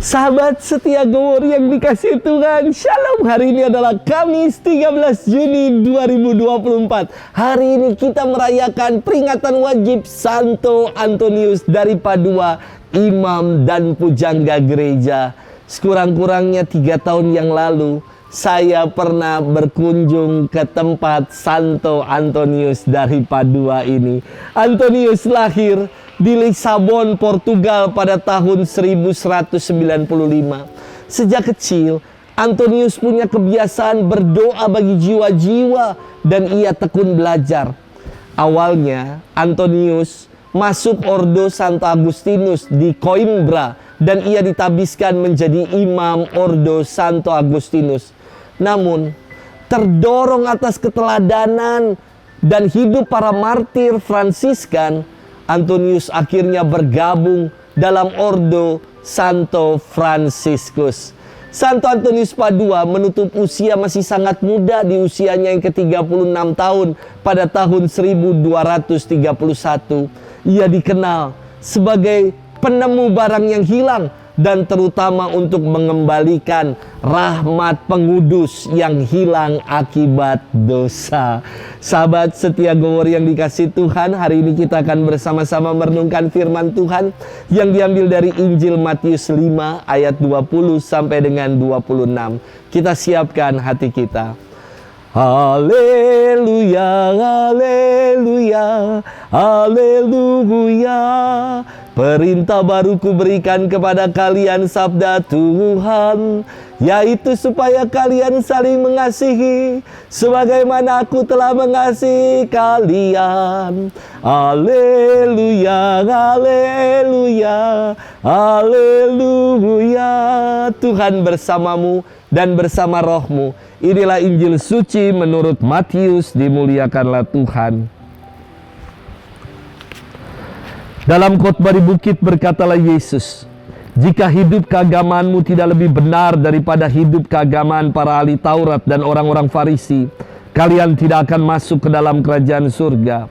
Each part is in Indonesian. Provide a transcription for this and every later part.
Sahabat setia Gowor yang dikasihi Tuhan, Shalom. Hari ini adalah Kamis 13 Juni 2024. Hari ini kita merayakan peringatan wajib Santo Antonius dari Padua, imam dan pujangga gereja. Sekurang-kurangnya 3 tahun yang lalu, saya pernah berkunjung ke tempat Santo Antonius dari Padua ini. Antonius lahir di Lisabon, Portugal pada tahun 1195. Sejak kecil, Antonius punya kebiasaan berdoa bagi jiwa-jiwa dan ia tekun belajar. Awalnya, Antonius masuk Ordo Santo Agustinus di Coimbra dan ia ditabiskan menjadi imam Ordo Santo Agustinus. Namun, terdorong atas keteladanan dan hidup para martir Fransiskan, Antonius akhirnya bergabung dalam Ordo Santo Franciscus. Santo Antonius Padua menutup usia masih sangat muda di usianya yang ke-36 tahun pada tahun 1231. Ia dikenal sebagai penemu barang yang hilang dan terutama untuk mengembalikan rahmat pengudus yang hilang akibat dosa. Sahabat setia Gowor yang dikasihi Tuhan, hari ini kita akan bersama-sama merenungkan firman Tuhan yang diambil dari Injil Matius 5 ayat 20 sampai dengan 26. Kita siapkan hati kita. Haleluya, haleluya, haleluya. Perintah baru kuberikan kepada kalian, sabda Tuhan, yaitu supaya kalian saling mengasihi sebagaimana aku telah mengasihi kalian. Haleluya, haleluya, haleluya. Tuhan bersamamu dan bersama rohmu. Inilah Injil suci menurut Matius, dimuliakanlah Tuhan. Dalam khotbah di bukit berkatalah Yesus, jika hidup keagamaanmu tidak lebih benar daripada hidup keagamaan para ahli Taurat dan orang-orang Farisi, kalian tidak akan masuk ke dalam kerajaan surga.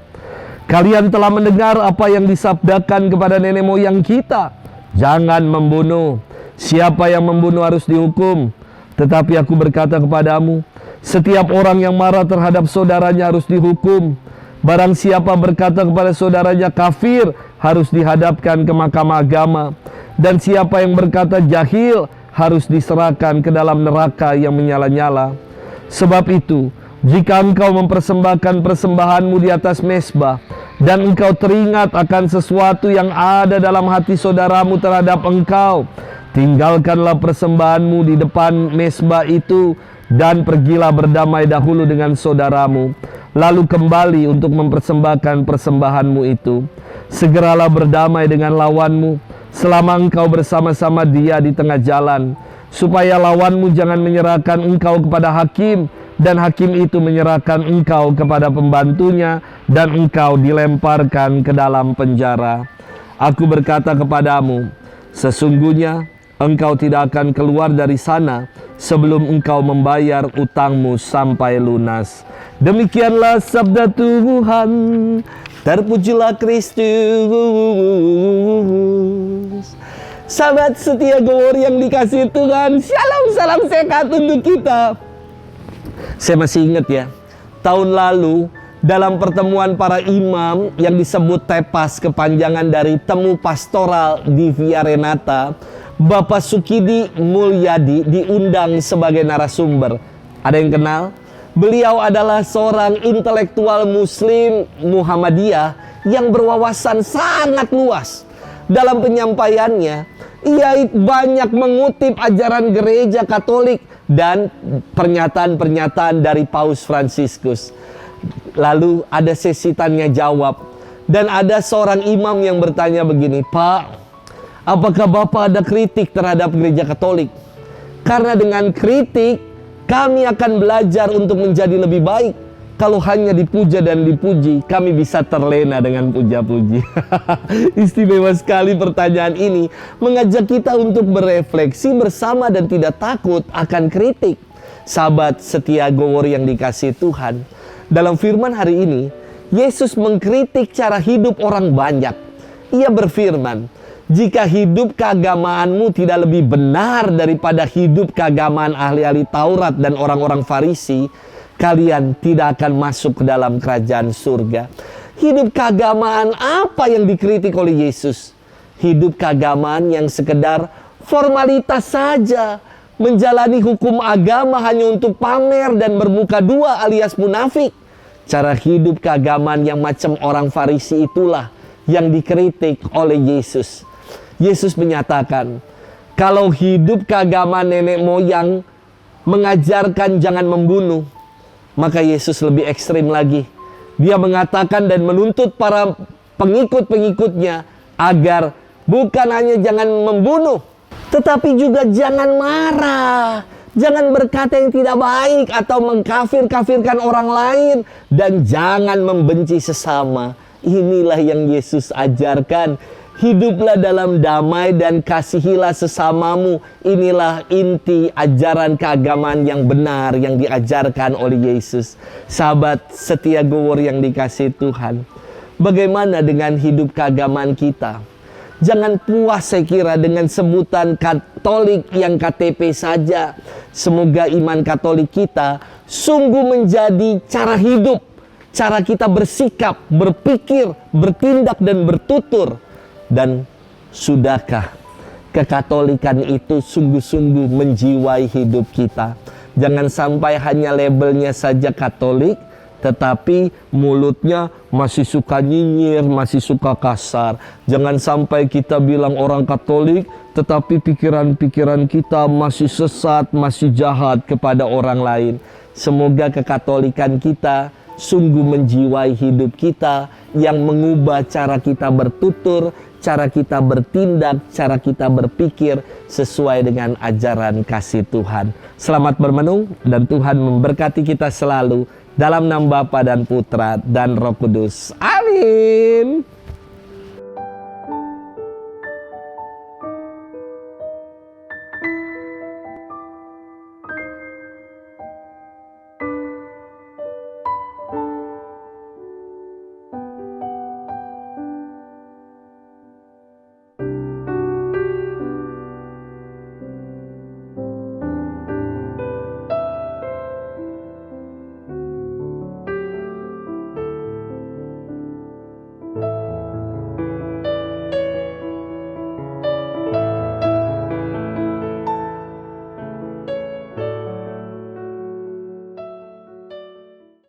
Kalian telah mendengar apa yang disabdakan kepada nenek moyang kita, jangan membunuh. Siapa yang membunuh harus dihukum. Tetapi aku berkata kepadamu, setiap orang yang marah terhadap saudaranya harus dihukum. Barang siapa berkata kepada saudaranya kafir, harus dihadapkan ke mahkamah agama. Dan siapa yang berkata jahil, harus diserahkan ke dalam neraka yang menyala-nyala. Sebab itu, jika engkau mempersembahkan persembahanmu di atas mezbah, dan engkau teringat akan sesuatu yang ada dalam hati saudaramu terhadap engkau, tinggalkanlah persembahanmu di depan mezbah itu, dan pergilah berdamai dahulu dengan saudaramu, lalu kembali untuk mempersembahkan persembahanmu itu. Segeralah berdamai dengan lawanmu selama engkau bersama-sama dia di tengah jalan, supaya lawanmu jangan menyerahkan engkau kepada hakim, dan hakim itu menyerahkan engkau kepada pembantunya, dan engkau dilemparkan ke dalam penjara. Aku berkata kepadamu, sesungguhnya engkau tidak akan keluar dari sana sebelum engkau membayar utangmu sampai lunas. Demikianlah sabda Tuhan. Terpujilah Kristus. Sahabat setia Gowor yang dikasihi Tuhan, shalom, salam sehat untuk kita. Saya masih ingat ya, tahun lalu dalam pertemuan para imam yang disebut Tepas, kepanjangan dari Temu Pastoral di Via Renata, Bapak Sukidi Mulyadi diundang sebagai narasumber. Ada yang kenal? Beliau adalah seorang intelektual muslim Muhammadiyah yang berwawasan sangat luas. Dalam penyampaiannya, ia banyak mengutip ajaran gereja Katolik dan pernyataan-pernyataan dari Paus Fransiskus. Lalu ada sesi tanya jawab, dan ada seorang imam yang bertanya begini, Pak, apakah Bapak ada kritik terhadap gereja Katolik? Karena dengan kritik kami akan belajar untuk menjadi lebih baik. Kalau hanya dipuja dan dipuji, kami bisa terlena dengan puja-puji. Istimewa sekali pertanyaan ini, mengajak kita untuk berefleksi bersama dan tidak takut akan kritik. Sahabat setia Gowor yang dikasihi Tuhan, dalam firman hari ini, Yesus mengkritik cara hidup orang banyak. Ia berfirman, Jika hidup keagamaanmu tidak lebih benar daripada hidup keagamaan ahli-ahli Taurat dan orang-orang Farisi, kalian tidak akan masuk ke dalam kerajaan surga. Hidup keagamaan apa yang dikritik oleh Yesus? Hidup keagamaan yang sekedar formalitas saja. Menjalani hukum agama hanya untuk pamer dan bermuka dua alias munafik. Cara hidup keagamaan yang macam orang Farisi itulah yang dikritik oleh Yesus. Yesus menyatakan, kalau hidup keagamaan nenek moyang mengajarkan jangan membunuh, maka Yesus lebih ekstrim lagi. Dia mengatakan dan menuntut para pengikut-pengikutnya agar bukan hanya jangan membunuh, tetapi juga jangan marah, jangan berkata yang tidak baik atau mengkafir-kafirkan orang lain, dan jangan membenci sesama. Inilah yang Yesus ajarkan. Hiduplah dalam damai dan kasihilah sesamamu. Inilah inti ajaran keagamaan yang benar yang diajarkan oleh Yesus. Sahabat setia gowor yang dikasihi Tuhan, bagaimana dengan hidup keagamaan kita? Jangan puas saya kira dengan sebutan Katolik yang KTP saja. Semoga iman Katolik kita sungguh menjadi cara hidup, cara kita bersikap, berpikir, bertindak dan bertutur. Dan sudahkah kekatolikan itu sungguh-sungguh menjiwai hidup kita? Jangan sampai hanya labelnya saja Katolik, tetapi mulutnya masih suka nyinyir, masih suka kasar. Jangan sampai kita bilang orang Katolik, tetapi pikiran-pikiran kita masih sesat, masih jahat kepada orang lain. Semoga kekatolikan kita sungguh menjiwai hidup kita, yang mengubah cara kita bertutur, cara kita bertindak, cara kita berpikir sesuai dengan ajaran kasih Tuhan. Selamat bermenung dan Tuhan memberkati kita selalu dalam nama Bapa dan Putra dan Roh Kudus. Amin.